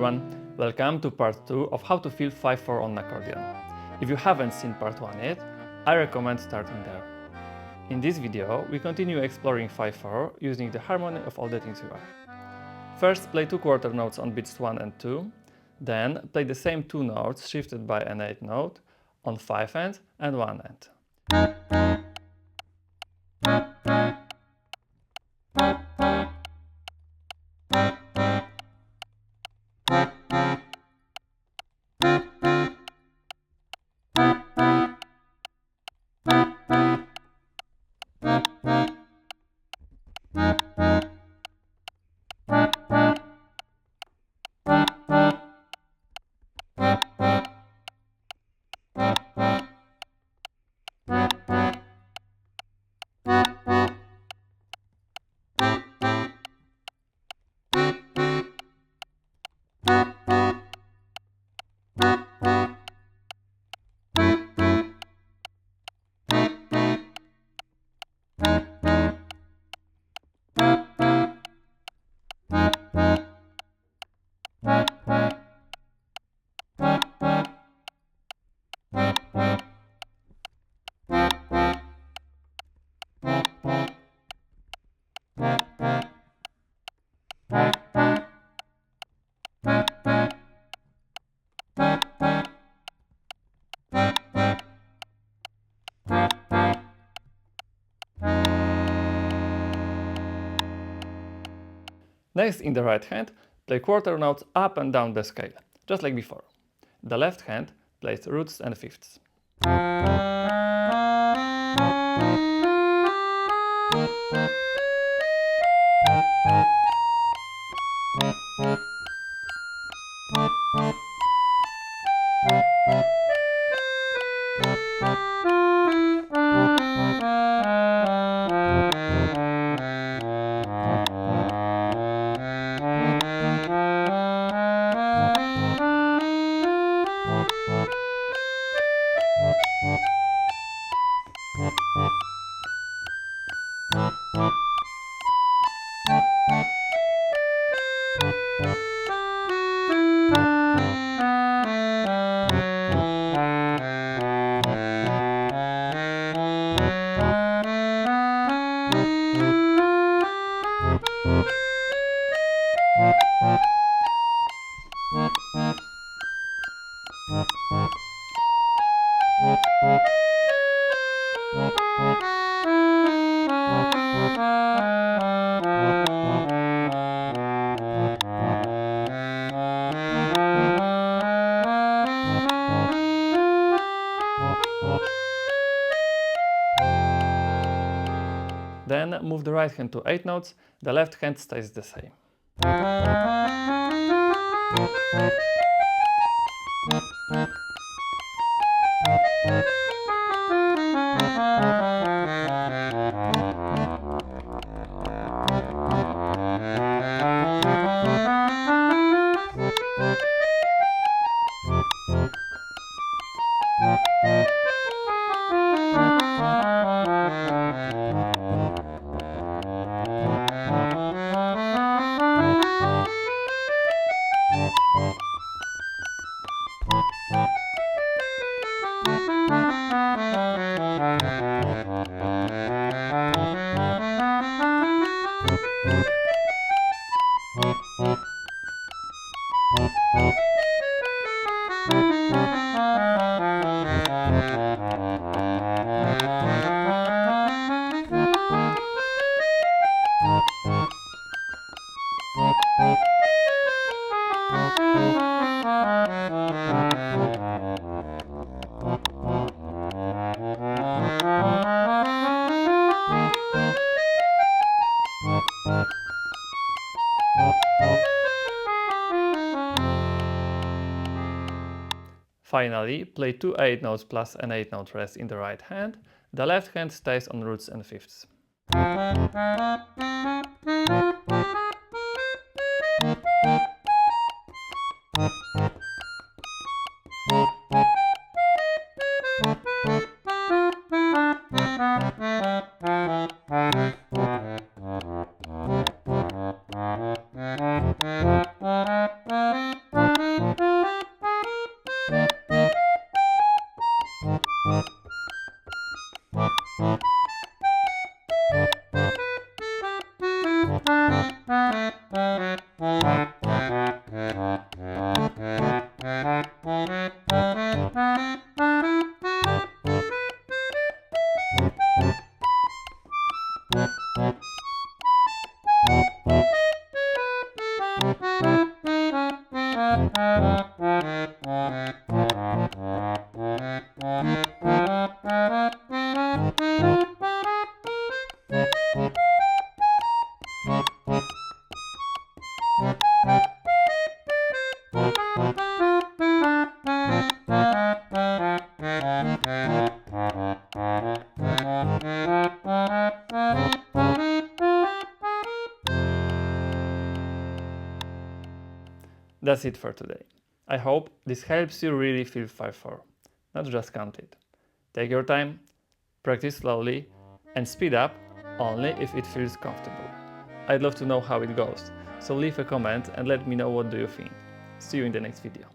everyone, welcome to part 2 of how to feel 5/4 on accordion. If you haven't seen part 1 yet, I recommend starting there. In this video, we continue exploring 5/4 using the harmony of all the things you are. First, play 2 quarter notes on beats 1 and 2, then play the same 2 notes shifted by an 8th note on 5 end and 1 end. Next, in the right hand, play quarter notes up and down the scale, just like before. The left hand plays roots and fifths. Then move the right hand to 8 notes, the left hand stays the same. Finally, play 2 8 notes plus an 8 note rest in the right hand. The left hand stays on roots and fifths. That's it for today. I hope this helps you really feel 5/4, not just count it. Take your time, practice slowly, and speed up only if it feels comfortable. I'd love to know how it goes, so leave a comment and let me know what do you think. See you in the next video.